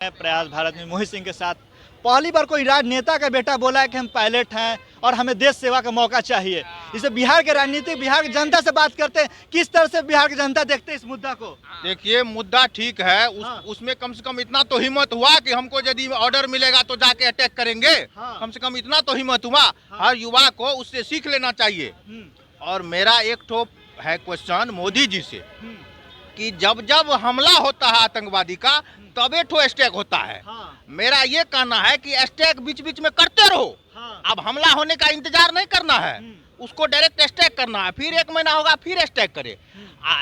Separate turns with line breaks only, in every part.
प्रयास भारत में मोहित सिंह के साथ पहली बार कोई राजनेता का बेटा बोला है कि हम पायलट हैं और हमें देश सेवा का मौका चाहिए। इसे बिहार के राजनीतिक, बिहार की जनता से बात करते हैं, किस तरह से बिहार की जनता देखते हैं इस मुद्दा को।
देखिए, मुद्दा ठीक है, उसमें कम से कम इतना तो हिम्मत हुआ कि हमको यदि ऑर्डर मिलेगा तो जाके अटैक करेंगे। कम से कम इतना तो हिम्मत हुआ। हर युवा को उससे सीख लेना चाहिए। और मेरा एक ठो है क्वेश्चन मोदी जी से कि जब जब हमला होता है आतंकवादी का तबे ठो स्ट्राइक होता है। मेरा ये कहना है कि स्ट्राइक बीच बीच में करते रहो। अब हमला होने का इंतजार नहीं करना है, उसको डायरेक्ट स्ट्राइक करना है। फिर 1 महीना होगा फिर स्ट्राइक करे।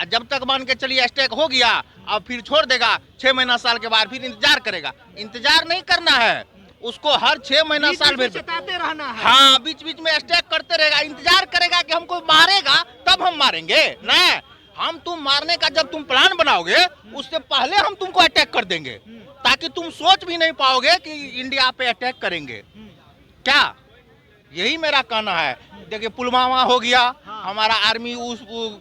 जब तक मान के चलिए स्ट्राइक हो गया, अब फिर छोड़ देगा, 6 महीना साल के बाद फिर इंतजार करेगा। इंतजार नहीं करना है, उसको हर 6 महीना साल में
चेताते रहना है।
हाँ, बीच बीच में स्ट्राइक करते रहेगा। इंतजार करेगा कि हमको मारेगा तब हम मारेंगे। नहीं, हम तुम मारने का जब तुम प्लान बनाओगे उससे पहले हम तुमको अटैक कर देंगे, ताकि तुम सोच भी नहीं पाओगे कि इंडिया पे अटैक करेंगे। क्या यही मेरा कहना है। देखिए, पुलवामा हो गया, हमारा आर्मी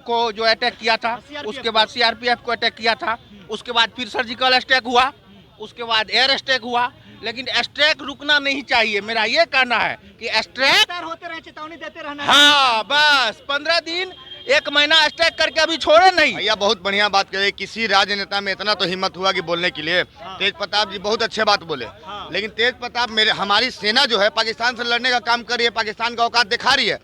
को जो अटैक किया था, उसके बाद सीआरपीएफ को अटैक किया था, उसके बाद फिर सर्जिकल स्ट्राइक हुआ, उसके बाद एयर स्ट्राइक हुआ। लेकिन स्ट्राइक रुकना नहीं चाहिए। मेरा ये कहना है कि स्ट्राइक
होते रहे, चेतावनी देते रहना।
हाँ, बस 15 दिन 1 महीना स्ट्राइक करके अभी छोड़े नहीं।
भैया बहुत बढ़िया बात करे। किसी राजनेता में इतना तो हिम्मत हुआ कि बोलने के लिए। तेज प्रताप जी बहुत अच्छे बात बोले। लेकिन तेज प्रताप हमारी सेना जो है पाकिस्तान से लड़ने का काम कर रही है, पाकिस्तान का औकात दिखा रही है।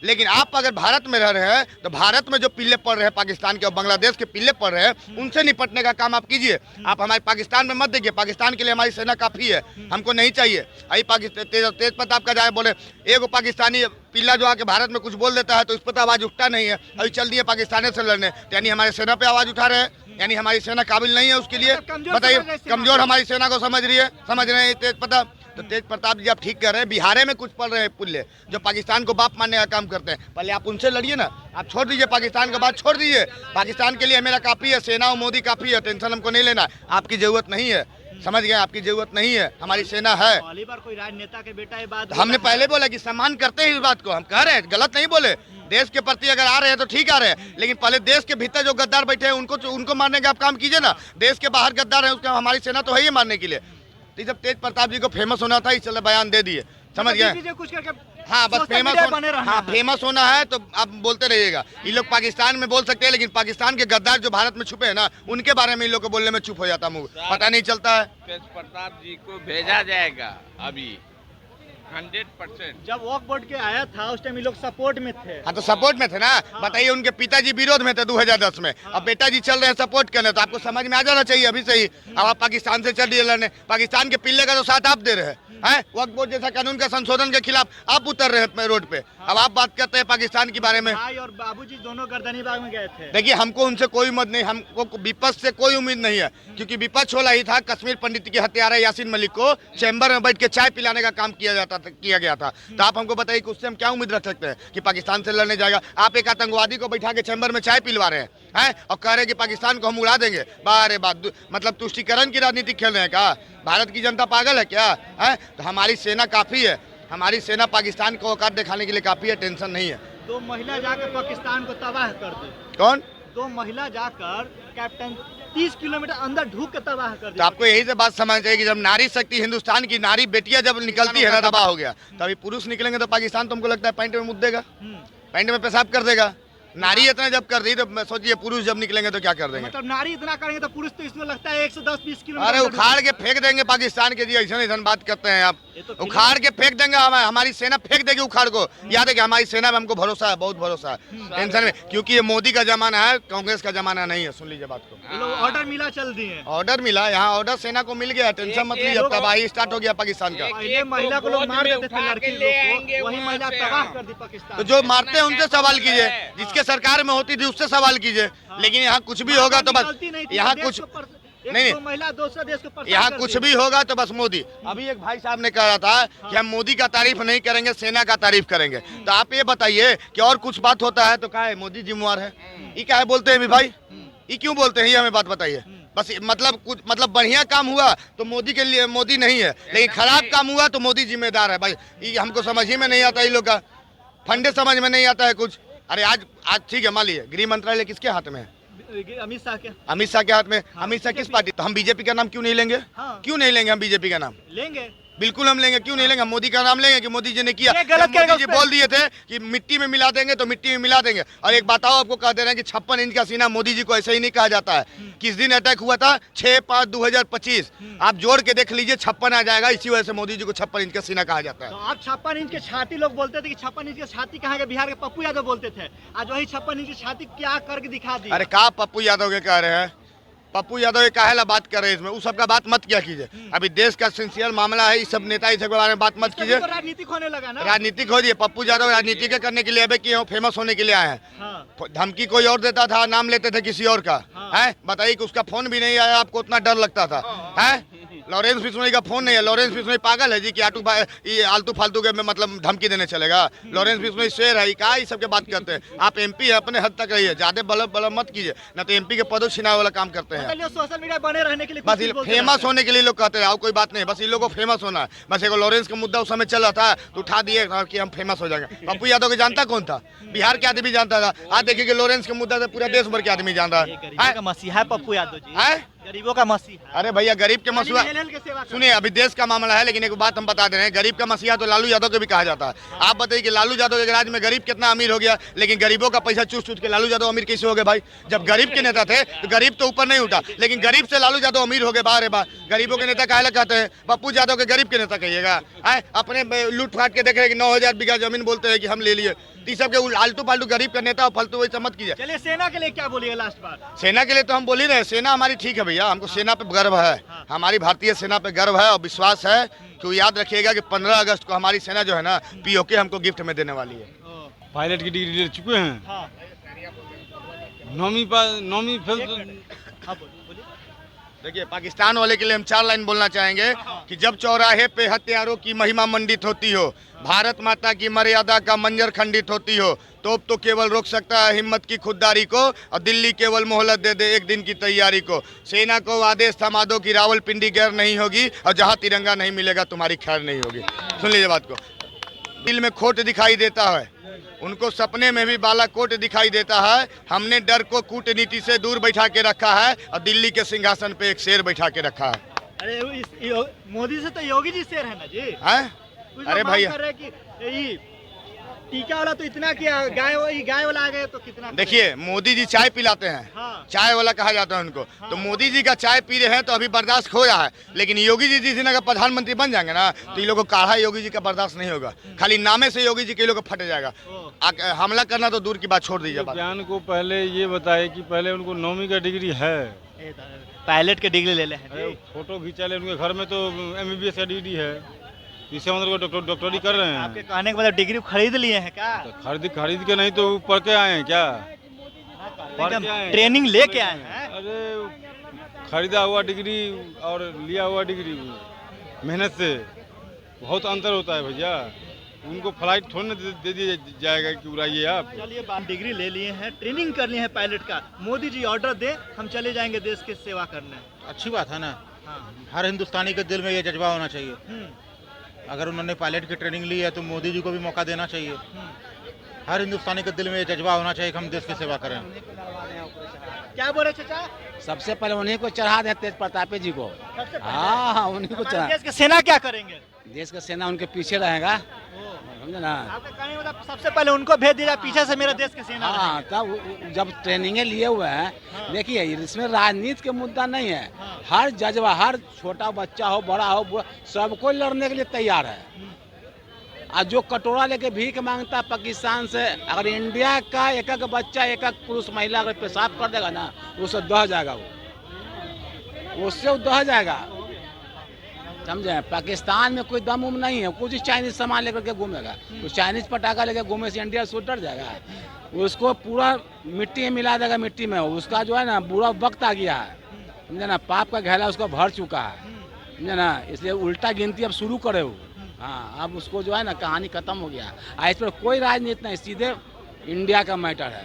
लेकिन आप अगर भारत में रह रहे हैं तो भारत में जो पिल्ले पड़ रहे हैं पाकिस्तान के और बांग्लादेश के पिल्ले पड़ रहे हैं, उनसे निपटने का काम आप कीजिए। आप हमारे पाकिस्तान में मत देखिए। पाकिस्तान के लिए हमारी सेना काफी है, हमको नहीं चाहिए। अभी तेज प्रताप का जाए बोले एगो पाकिस्तानी पिल्ला जो आके भारत में कुछ बोल देता है तो उस पर तो आवाज उठता नहीं है। अभी चल दिए पाकिस्तान से लड़ने, तो यानी हमारी सेना पे आवाज उठा रहे हैं, यानी हमारी सेना काबिल नहीं है उसके लिए। बताइए, कमजोर हमारी सेना को समझ रहे हैं तेज प्रताप। तो तेज प्रताप जी आप ठीक कर रहे हैं। बिहार में कुछ पड़ रहे हैं पुल्ले जो पाकिस्तान को बाप मानने का काम करते हैं। पहले आप उनसे लड़िए ना। आप छोड़ दीजिए पाकिस्तान का बात, छोड़ दीजिए। पाकिस्तान के लिए मेरा काफी है, सेना और मोदी काफी है, टेंशन हमको नहीं लेना। आपकी जरूरत नहीं है, समझ गए, आपकी जरूरत नहीं है, हमारी सेना है।
पहली बार कोई राजनेता के बेटा ये बात
हमने पहले बोला कि सम्मान करते हैं इस बात को, हम कह रहे हैं, गलत नहीं बोले। देश के प्रति अगर आ रहे हैं तो ठीक आ रहे हैं, लेकिन पहले देश के भीतर जो गद्दार बैठे हैं उनको मारने का आप काम कीजिए ना। देश के बाहर गद्दार है, उसका हमारी सेना तो है ही मारने के लिए। तो जब तेज प्रताप जी को फेमस होना था, इसलिए बयान दे दिए, समझ गए।
कुछ करके
हाँ, बस फेमस होना है तो आप बोलते रहिएगा। ये लोग पाकिस्तान में बोल सकते हैं, लेकिन पाकिस्तान के गद्दार जो भारत में छुपे हैं ना, उनके बारे में इन लोग को बोलने में चुप हो जाता मुंह, पता नहीं चलता है।
तेज प्रताप जी को भेजा जाएगा अभी 100%।
जब वॉक बोर्ड के आया था उस टाइम ये लोग सपोर्ट में थे।
हाँ, तो सपोर्ट में थे ना। बताइए, उनके पिताजी विरोध में थे 2010 में, अब बेटा जी चल रहे हैं सपोर्ट करने, तो आपको समझ में आ जाना चाहिए अभी से ही। अब आप पाकिस्तान से चल रही लड़ने, पाकिस्तान के पिल्ले का तो साथ आप दे रहे हैं। वक्फ बोर्ड जैसा कानून का संशोधन के खिलाफ आप उतर रहे हैं रोड पे। अब आप बात करते हैं पाकिस्तान के बारे में।
भाई और बाबूजी दोनों गर्दनी बाग में गए थे।
देखिए, हमको उनसे कोई उम्मीद नहीं, हमको विपक्ष से कोई उम्मीद नहीं है, क्योंकि विपक्ष वाला ही था। कश्मीर पंडित के हत्यारा यासीन मलिक को चैम्बर में बैठ के चाय पिलाने का काम किया गया था। तो आप हमको बताइए कि उससे हम क्या उम्मीद रख सकते हैं कि पाकिस्तान से लड़ने जाएगा। आप एक आतंकवादी को बैठा के चैम्बर में चाय पिलवा रहे हैं और कह रहे हैं कि पाकिस्तान को हम उड़ा देंगे। बारे बात, मतलब तुष्टिकरण की राजनीति खेल रहे हैं क्या? भारत की जनता पागल है क्या? तो हमारी सेना काफी है, हमारी सेना पाकिस्तान को औकात दिखाने के लिए काफी है, टेंशन नहीं है।
2 महिला जाकर पाकिस्तान को तबाह कर दी।
कौन?
2 महिला जाकर कैप्टन 30 किलोमीटर अंदर ढूक के तबाह कर दी।
तो आपको यही से बात समझ चाहिए कि जब नारी शक्ति, हिंदुस्तान की नारी बेटियां जब निकलती है ना, तबाह हो गया। तभी पुरुष निकलेंगे तो पाकिस्तान तुमको लगता है पैंट में मुद्द देगा, पैंट में पेशाब कर देगा। नारी इतना जब कर दी तो सोचिए पुरुष जब निकलेंगे तो क्या कर देंगे।
मतलब नारी इतना करेंगे तो पुरुष तो इसमें लगता है 110-20 किलोमीटर।
अरे उखाड़ के फेंक देंगे पाकिस्तान के। जी ऐसा बात करते हैं आप, उखाड़ के फेंक देंगे। हमारी सेना फेंक देगी उखाड़ को। याद है कि हमारी सेना में हमको भरोसा है, बहुत भरोसा है, टेंशन में, क्योंकि ये मोदी का जमाना है, कांग्रेस का जमाना नहीं है। सुन लीजिए बात को,
ऑर्डर मिला, चल दिए
ऑर्डर मिला, यहाँ ऑर्डर सेना को मिल गया, टेंशन मत लीजिए। तबाही स्टार्ट हो गया पाकिस्तान का।
पहले महिला को लोग मार देते थे, लड़की लोग को, वही महिला तबाह कर दी पाकिस्तान।
तो जो मारते हैं उनसे सवाल कीजिए, जिसके सरकार में होती थी उससे सवाल कीजिए। लेकिन यहाँ कुछ भी होगा तो बस, यहाँ कुछ नहीं,
महिला दूसरे देश को,
यहाँ कुछ भी होगा तो बस मोदी। अभी एक भाई साहब ने कहा था कि हम मोदी का तारीफ नहीं करेंगे, सेना का तारीफ करेंगे। तो आप ये बताइए कि और कुछ बात होता है तो क्या है मोदी जिम्मेवार है? ये क्या है बोलते हैं भाई, ये क्यों बोलते हैं? ये हमें बात बताइए। बस मतलब बढ़िया काम हुआ तो मोदी के लिए मोदी नहीं है, लेकिन खराब काम हुआ तो मोदी जिम्मेदार है। भाई ये हमको समझ ही में नहीं आता, ये लोग का फंडे समझ में नहीं आता है कुछ। अरे आज ठीक है, मान लीजिए गृह मंत्रालय किसके हाथ में है?
अमित शाह के
अमित शाह के हाथ में। अमित शाह किस पार्टी? तो हम बीजेपी का नाम क्यों नहीं लेंगे?
हाँ।
क्यों नहीं लेंगे हम बीजेपी का नाम?
लेंगे,
बिल्कुल हम लेंगे। क्यों नहीं लेंगे? मोदी का नाम लेंगे कि मोदी जी ने किया।
ये गलत
जब मोदी जी
करेगा उस
बोल दिए थे कि मिट्टी में मिला देंगे तो मिट्टी में मिला देंगे। और एक बताओ, आपको कह दे रहे हैं कि 56 इंच का सीना मोदी जी को ऐसे ही नहीं कहा जाता है। किस दिन अटैक हुआ था? 6/5/2025। आप जोड़ के देख लीजिए, 56 आ जाएगा। इसी वजह से मोदी जी को 56 इंच का सीना कहा जाता है।
तो आप 56 इंच के छाती लोग बोलते थे कि 56 इंच के छाती कहाँ के? बिहार के पप्पू यादव बोलते थे। आज वही 56 इंच की छाती क्या करके दिखा दी?
अरे कहा पप्पू यादव के कह रहे हैं? पप्पू यादव ये काहेला बात कर रहे हैं इसमें? उस सब का बात मत किया कीजिए। अभी देश का सिंसियर मामला है, इस सब नेता इस सब के बारे में बात मत कीजिए।
तो राजनीतिक होने लगा ना।
राजनीतिक हो जाइए। पप्पू यादव राजनीति के करने के लिए अबे कि फेमस होने के लिए आए हैं।
हाँ।
धमकी कोई और देता था, नाम लेते थे किसी और का। है बताइए कि उसका फोन भी नहीं आया, आपको उतना डर लगता था? है लॉरेंस बिश्नोई का फोन नहीं है। लॉरेंस बिश्नोई पागल है जी कि ये आलतू फालतू के मतलब धमकी देने चलेगा? लॉरेंस बिश्नोई शेर है, क्या ये सब के बात करते हैं? आप एमपी है, अपने हद तक रहिए, ज्यादा बल मत कीजिए, ना तो एमपी के पदों छिनाने वाला काम करते हैं।
सोशल मीडिया बने रहने के लिए
बस फेमस होने के लिए लोग कहते हैं, और कोई बात नहीं। बस इन लोगों को फेमस होना है। बस एक लॉरेंस का मुद्दा उस समय चल रहा था तो उठा दिए कि हम फेमस हो जाएंगे। पप्पू यादव को जानता कौन था? बिहार के आदमी जानता था। आज देखिए कि लॉरेंस के मुद्दा से पूरा देश भर के आदमी जान रहा है।
मसीहा पप्पू यादव जी
है
गरीबों का मसीहा।
अरे भैया, गरीब के मसीहा
सेवा
सुनिए, अभी देश का मामला है, लेकिन एक बात हम बता दे रहे हैं, गरीब का मसीहा तो लालू यादव को भी कहा जाता है। आप बताइए कि लालू यादव के राज्य में गरीब कितना अमीर हो गया, लेकिन गरीबों का पैसा चूस चूस के लालू यादव अमीर कैसे हो गए भाई? जब गरीब के नेता थे तो गरीब तो ऊपर नहीं उठा, लेकिन गरीब से लालू यादव अमीर हो गए। बाहर गरीबों के नेता काहे कहते हैं? पप्पू यादव के गरीब के नेता कहिएगा? अपने लूट फाट के देख रहे हैं कि 9000 बीघा जमीन बोलते हैं कि हम ले लिए। सब के आलतू फालतू गरीब का नेता और फालतू वैसा मत कीजिए।
चलिए, सेना के लिए क्या बोलिएगा लास्ट बार?
सेना के लिए तो हम बोल ही रहे हैं, सेना हमारी ठीक है भैया, हमको सेना पे गर्व है। हमारी भारतीय सेना पे गर्व है और विश्वास है कि याद रखिएगा कि 15 अगस्त को हमारी सेना जो है ना, पीओके हमको गिफ्ट में देने वाली है।
पायलट की डिग्री ले चुके हैं।
हाँ।
9वीं फेल।
देखिए, पाकिस्तान वाले के लिए हम 4 लाइन बोलना चाहेंगे कि जब चौराहे पे हथियारों की महिमा मंडित होती हो, भारत माता की मर्यादा का मंजर खंडित होती हो, तो केवल रोक सकता है हिम्मत की खुददारी को, और दिल्ली केवल मोहलत दे दे एक दिन की तैयारी को। सेना को आदेश थमा दो कि रावलपिंडी गैर नहीं होगी, और जहां तिरंगा नहीं मिलेगा तुम्हारी खैर नहीं होगी। सुन लीजिए बात को। दिल में खोट दिखाई देता है, उनको सपने में भी बालाकोट दिखाई देता है। हमने डर को कूटनीति से दूर बैठा के रखा है, और दिल्ली के सिंहासन पे एक शेर बैठा के रखा है।
अरे मोदी से तो योगी जी शेर है ना जी?
है? अरे भैया,
टीका वाला तो इतना किया, गाय वाला आ गए तो कितना?
देखिए, मोदी जी चाय पिलाते हैं।
हाँ।
चाय वाला कहा जाता है उनको। हाँ। तो मोदी जी का चाय पी रहे हैं तो अभी बर्दाश्त हो रहा है, लेकिन योगी जी जिस दिन अगर प्रधानमंत्री बन जाएंगे ना, तो ये लोगों को काढ़ा योगी जी का बर्दाश्त नहीं होगा। खाली नामे से योगी जी के लोग फट जाएगा। हमला करना तो दूर की बात, छोड़ दीजिए।
बयान को पहले ये बताए कि पहले उनको 9वीं का डिग्री है,
पायलट के डिग्री ले ले।
फोटो खींचा ले, उनके घर में तो MBBS का डिग्री है, इसे मतलब को डॉक्टरी कर रहे हैं।
आपके कहने के मतलब डिग्री खरीद लिए हैं क्या?
तो खरीद के नहीं तो पढ़ के आए हैं क्या?
ट्रेनिंग लेके आए हैं।
अरे खरीदा हुआ डिग्री और लिया हुआ डिग्री, मेहनत से बहुत अंतर होता है भैया। उनको फ्लाइट थोड़ी ना दे दिया जाएगा कि उड़ाइए आप।
चलिए, डिग्री ले लिए हैं, ट्रेनिंग कर लिए हैं पायलट का, मोदी जी ऑर्डर दे, हम चले जाएंगे देश की सेवा करने।
अच्छी बात है ना।
हाँ।
हर हिंदुस्तानी के दिल में ये जज्बा होना चाहिए। अगर उन्होंने पायलट की ट्रेनिंग ली है तो मोदी जी को भी मौका देना चाहिए। हर हिंदुस्तानी के दिल में ये जज्बा होना चाहिए कि हम देश की सेवा करें।
क्या बोले चाचा?
सबसे पहले उन्हीं को चढ़ा दे, तेज प्रतापी जी को। हाँ, उन्हीं को चढ़ा।
देश की सेना क्या करेंगे?
देश का सेना उनके पीछे रहेगा, समझे ना।
आपका कहने मतलब सबसे पहले उनको भेज दिया, पीछे से मेरा देश की सेना।
हाँ, तब जब ट्रेनिंग लिए हुए हैं। देखिए, इसमें राजनीति के मुद्दा नहीं है। हर जज्बा, हर छोटा बच्चा हो, बड़ा हो, सबको लड़ने के लिए तैयार है। और जो कटोरा लेके भीख मांगता पाकिस्तान से, अगर इंडिया का एक एक बच्चा, एक एक पुरुष महिला अगर पेशाब कर देगा ना, उससे दह जाएगा, उससे वो दह जाएगा, समझे। पाकिस्तान में कोई दम उम नहीं है, कुछ चाइनीज सामान लेकर के घूमेगा, तो चाइनीज पटाखा लेकर घूमे से इंडिया से डर जाएगा। उसको पूरा मिट्टी में मिला देगा, मिट्टी में उसका जो है ना बुरा वक्त आ गया है, समझे ना। पाप का घैला उसको भर चुका है, समझे ना। इसलिए उल्टा गिनती अब शुरू करे वो। हाँ, अब उसको जो है ना कहानी खत्म हो गया। इस पर कोई राजनीति नहीं, सीधे इंडिया का मैटर है।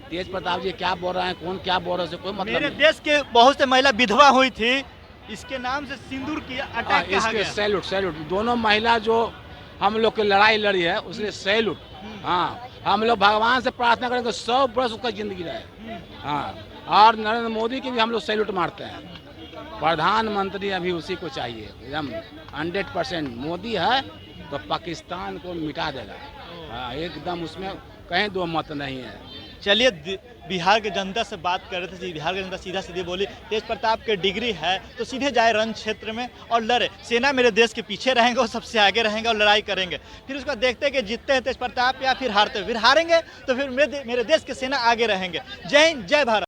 तेज प्रताप जी क्या बोल रहे हैं, कौन क्या बोल रहे हैं, कोई मतलब
मेरे देश के बहुत से महिला विधवा हुई थी, इसके नाम से सिंदूर की अटैक कहा गया।
Salute, salute. दोनों महिला जो हम लोग की लड़ाई लड़ी है, उसलिए सैल्यूट। हाँ, हम लोग भगवान से प्रार्थना करेंगे 100 वर्ष उसका जिंदगी रहे। हाँ। और नरेंद्र मोदी की भी हम लोग सैल्यूट मारते हैं। प्रधानमंत्री अभी उसी को चाहिए, एकदम 100% मोदी है तो पाकिस्तान को मिटा देगा। हाँ, एकदम उसमें कहीं दो मत नहीं है।
चलिए बिहार के जनता से बात कर रहे थे। बिहार की जनता सीधा सीधे बोली तेज प्रताप के डिग्री है तो सीधे जाए रण क्षेत्र में और लड़े। सेना मेरे देश के पीछे रहेंगे और सबसे आगे रहेंगे और लड़ाई करेंगे। फिर उसका देखते हैं कि जीतते हैं तेज प्रताप या फिर हारते हैं। फिर हारेंगे तो फिर मेरे देश के सेना आगे रहेंगे। जय हिंद, जय भारत।